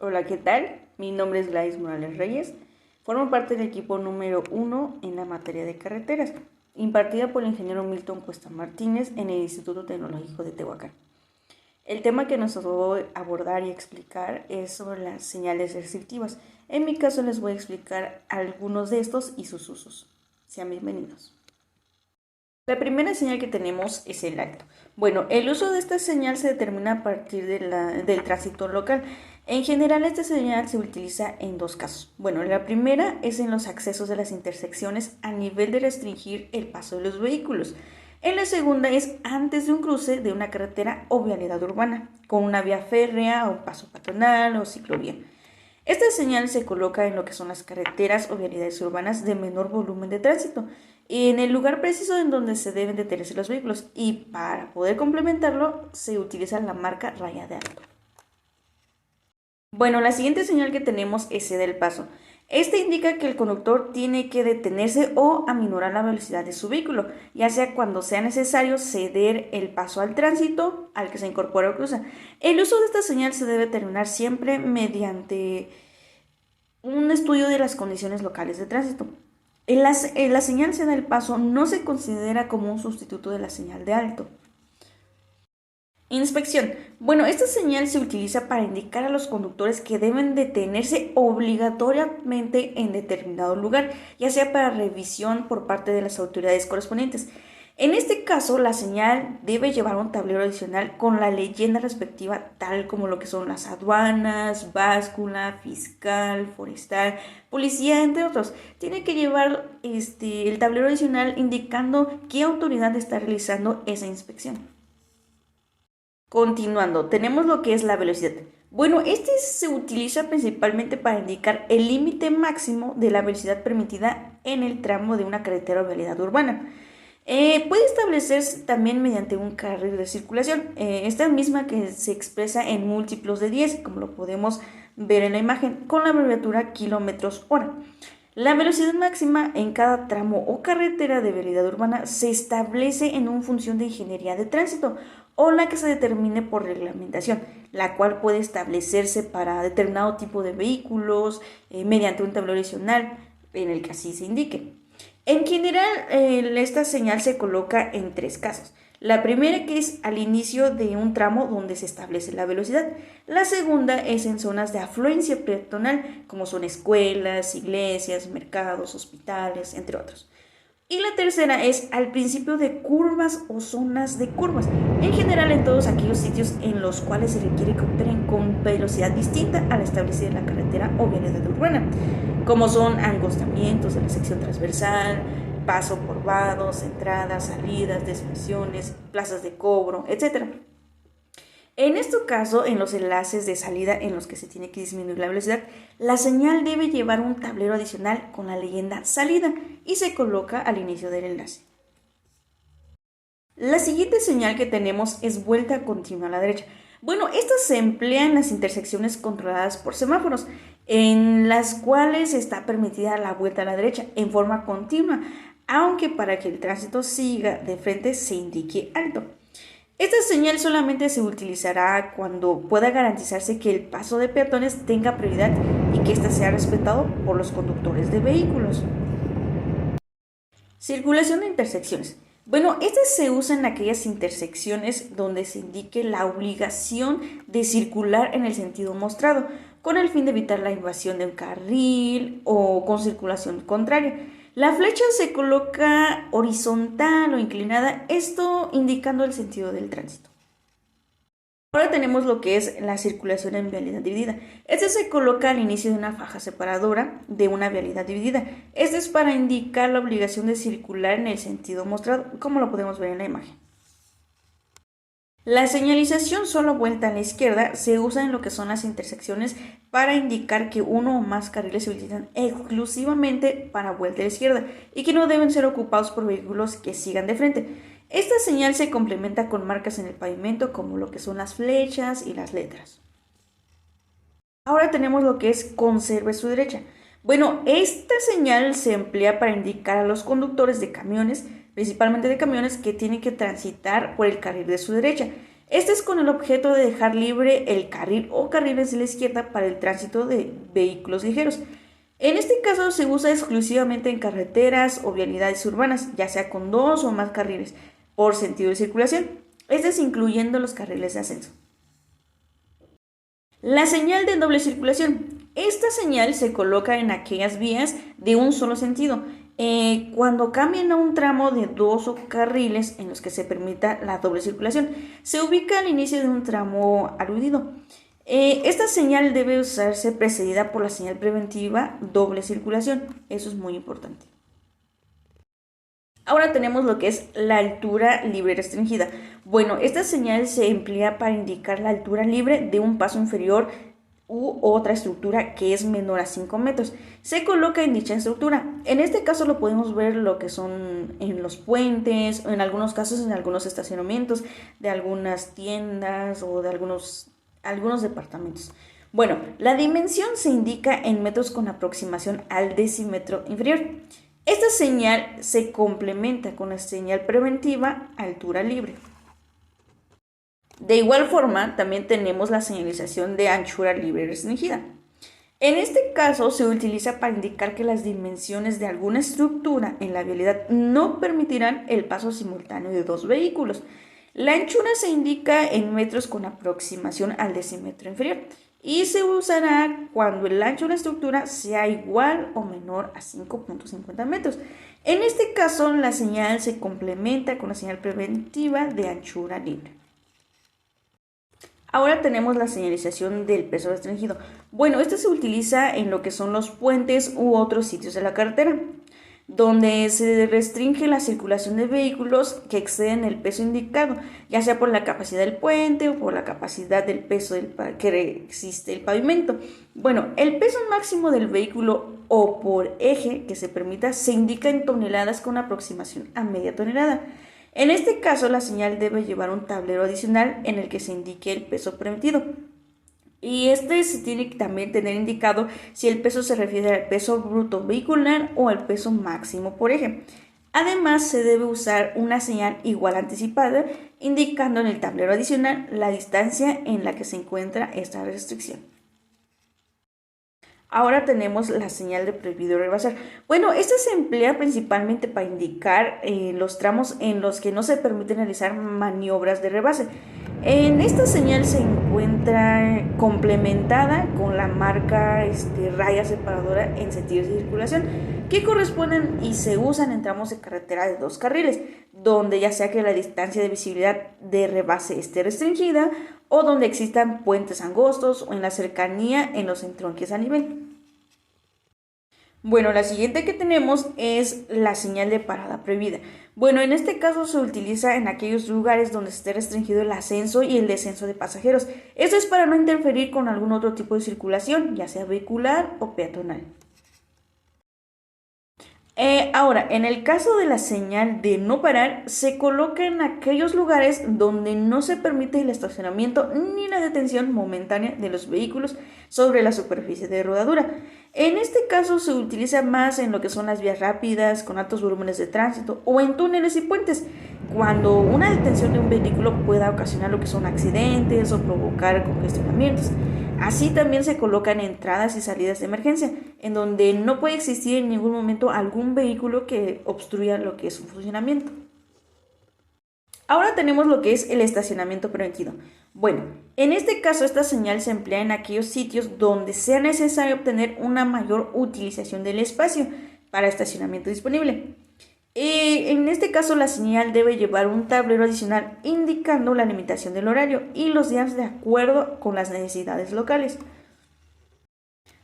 Hola, ¿qué tal? Mi nombre es Gladys Morales Reyes. Formo parte del equipo número 1 en la materia de carreteras, impartida por el ingeniero Milton Cuesta Martínez en el Instituto Tecnológico de Tehuacán. El tema que nos voy a abordar y explicar es sobre las señales restrictivas. En mi caso les voy a explicar algunos de estos y sus usos. Sean bienvenidos. La primera señal que tenemos es el alto. Bueno, el uso de esta señal se determina a partir del tránsito local. En general, esta señal se utiliza en dos casos. Bueno, la primera es en los accesos de las intersecciones a nivel de restringir el paso de los vehículos. En la segunda es antes de un cruce de una carretera o vialidad urbana, con una vía férrea o paso peatonal o ciclovía. Esta señal se coloca en lo que son las carreteras o vialidades urbanas de menor volumen de tránsito, en el lugar preciso en donde se deben detenerse los vehículos, y para poder complementarlo se utiliza la marca raya de alto. Bueno, la siguiente señal que tenemos es ceder el paso. Este indica que el conductor tiene que detenerse o aminorar la velocidad de su vehículo, ya sea cuando sea necesario ceder el paso al tránsito al que se incorpora o cruza. El uso de esta señal se debe terminar siempre mediante un estudio de las condiciones locales de tránsito. La señal ceda el paso no se considera como un sustituto de la señal de alto. Inspección. Bueno, esta señal se utiliza para indicar a los conductores que deben detenerse obligatoriamente en determinado lugar, ya sea para revisión por parte de las autoridades correspondientes. En este caso, la señal debe llevar un tablero adicional con la leyenda respectiva, tal como lo que son las aduanas, báscula, fiscal, forestal, policía, entre otros. Tiene que llevar el tablero adicional indicando qué autoridad está realizando esa inspección. Continuando, tenemos lo que es la velocidad. Bueno, este se utiliza principalmente para indicar el límite máximo de la velocidad permitida en el tramo de una carretera o vialidad urbana. Puede establecerse también mediante un carril de circulación, esta misma que se expresa en múltiplos de 10, como lo podemos ver en la imagen, con la abreviatura kilómetros hora. La velocidad máxima en cada tramo o carretera de vialidad urbana se establece en una función de ingeniería de tránsito o la que se determine por reglamentación, la cual puede establecerse para determinado tipo de vehículos mediante un tablero adicional en el que así se indique. En general, esta señal se coloca en tres casos. La primera, que es al inicio de un tramo donde se establece la velocidad. La segunda es en zonas de afluencia peatonal, como son escuelas, iglesias, mercados, hospitales, entre otros. Y la tercera es al principio de curvas o zonas de curvas, en general en todos aquellos sitios en los cuales se requiere que operen con velocidad distinta a la establecida en la carretera o vialidad urbana, como son angostamientos de la sección transversal, paso por vados, entradas, salidas, desviaciones, plazas de cobro, etc. En este caso, en los enlaces de salida en los que se tiene que disminuir la velocidad, la señal debe llevar un tablero adicional con la leyenda salida y se coloca al inicio del enlace. La siguiente señal que tenemos es vuelta continua a la derecha. Bueno, esta se emplea en las intersecciones controladas por semáforos, en las cuales está permitida la vuelta a la derecha en forma continua, aunque para que el tránsito siga de frente se indique alto. Esta señal solamente se utilizará cuando pueda garantizarse que el paso de peatones tenga prioridad y que éste sea respetado por los conductores de vehículos. Circulación de intersecciones. Bueno, este se usa en aquellas intersecciones donde se indique la obligación de circular en el sentido mostrado, con el fin de evitar la invasión de un carril o con circulación contraria. La flecha se coloca horizontal o inclinada, esto indicando el sentido del tránsito. Ahora tenemos lo que es la circulación en vialidad dividida. Este se coloca al inicio de una faja separadora de una vialidad dividida. Este es para indicar la obligación de circular en el sentido mostrado, como lo podemos ver en la imagen. La señalización solo vuelta a la izquierda se usa en lo que son las intersecciones para indicar que uno o más carriles se utilizan exclusivamente para vuelta a la izquierda y que no deben ser ocupados por vehículos que sigan de frente. Esta señal se complementa con marcas en el pavimento como lo que son las flechas y las letras. Ahora tenemos lo que es conserve su derecha. Bueno, esta señal se emplea para indicar a los conductores de camiones, principalmente de camiones, que tienen que transitar por el carril de su derecha. Este es con el objeto de dejar libre el carril o carriles de la izquierda para el tránsito de vehículos ligeros. En este caso se usa exclusivamente en carreteras o vialidades urbanas, ya sea con 2 o más carriles por sentido de circulación, este es incluyendo los carriles de ascenso. La señal de doble circulación. Esta señal se coloca en aquellas vías de un solo sentido, cuando cambian a un tramo de 2 carriles en los que se permita la doble circulación. Se ubica al inicio de un tramo aludido. Esta señal debe usarse precedida por la señal preventiva doble circulación. Eso es muy importante. Ahora tenemos lo que es la altura libre restringida. Bueno, esta señal se emplea para indicar la altura libre de un paso inferior u otra estructura que es menor a 5 metros. Se coloca en dicha estructura. En este caso lo podemos ver lo que son en los puentes, en algunos casos en algunos estacionamientos de algunas tiendas o de algunos departamentos. Bueno, la dimensión se indica en metros con aproximación al decímetro inferior. Esta señal se complementa con la señal preventiva altura libre. De igual forma, también tenemos la señalización de anchura libre restringida. En este caso se utiliza para indicar que las dimensiones de alguna estructura en la vialidad no permitirán el paso simultáneo de 2 vehículos. La anchura se indica en metros con aproximación al decímetro inferior y se usará cuando el ancho de la estructura sea igual o menor a 5.50 metros. En este caso, la señal se complementa con la señal preventiva de anchura libre. Ahora tenemos la señalización del peso restringido. Bueno, esto se utiliza en lo que son los puentes u otros sitios de la carretera, donde se restringe la circulación de vehículos que exceden el peso indicado, ya sea por la capacidad del puente o por la capacidad del peso que existe el pavimento. Bueno, el peso máximo del vehículo o por eje que se permita se indica en toneladas con aproximación a media tonelada. En este caso, la señal debe llevar un tablero adicional en el que se indique el peso permitido. Y este se tiene que también tener indicado si el peso se refiere al peso bruto vehicular o al peso máximo por eje. Además, se debe usar una señal igual anticipada, indicando en el tablero adicional la distancia en la que se encuentra esta restricción. Ahora tenemos la señal de prohibido rebasar. Bueno, esta se emplea principalmente para indicar los tramos en los que no se permite realizar maniobras de rebase. En esta señal se encuentra complementada con la marca raya separadora en sentidos de circulación que corresponden y se usan en tramos de carretera de 2 carriles, donde ya sea que la distancia de visibilidad de rebase esté restringida o donde existan puentes angostos o en la cercanía en los entronques a nivel. Bueno, la siguiente que tenemos es la señal de parada prohibida. Bueno, en este caso se utiliza en aquellos lugares donde esté restringido el ascenso y el descenso de pasajeros. Esto es para no interferir con algún otro tipo de circulación, ya sea vehicular o peatonal. Ahora, en el caso de la señal de no parar, se coloca en aquellos lugares donde no se permite el estacionamiento ni la detención momentánea de los vehículos sobre la superficie de rodadura. En este caso se utiliza más en lo que son las vías rápidas, con altos volúmenes de tránsito o en túneles y puentes, cuando una detención de un vehículo pueda ocasionar lo que son accidentes o provocar congestionamientos. Así también se colocan entradas y salidas de emergencia, en donde no puede existir en ningún momento algún vehículo que obstruya lo que es su funcionamiento. Ahora tenemos lo que es el estacionamiento permitido. Bueno, en este caso esta señal se emplea en aquellos sitios donde sea necesario obtener una mayor utilización del espacio para estacionamiento disponible. En este caso la señal debe llevar un tablero adicional indicando la limitación del horario y los días de acuerdo con las necesidades locales.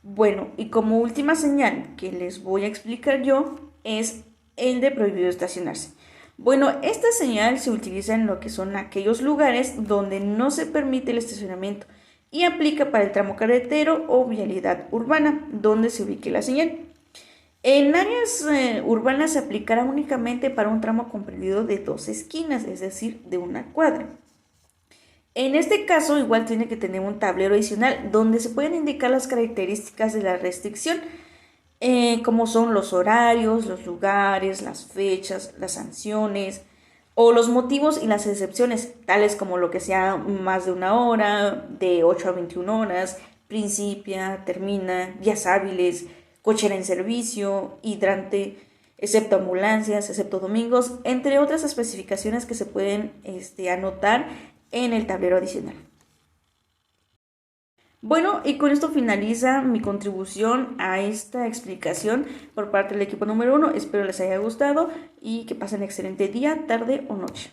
Bueno, y como última señal que les voy a explicar yo es el de prohibido estacionarse. Bueno, esta señal se utiliza en lo que son aquellos lugares donde no se permite el estacionamiento y aplica para el tramo carretero o vialidad urbana donde se ubique la señal. En áreas urbanas se aplicará únicamente para un tramo comprendido de 2 esquinas, es decir, de una cuadra. En este caso, igual tiene que tener un tablero adicional donde se pueden indicar las características de la restricción, como son los horarios, los lugares, las fechas, las sanciones, o los motivos y las excepciones, tales como lo que sea más de una hora, de 8 a 21 horas, principia, termina, días hábiles, cochera en servicio, hidrante, excepto ambulancias, excepto domingos, entre otras especificaciones que se pueden anotar en el tablero adicional. Bueno, y con esto finaliza mi contribución a esta explicación por parte del equipo número 1. Espero les haya gustado y que pasen excelente día, tarde o noche.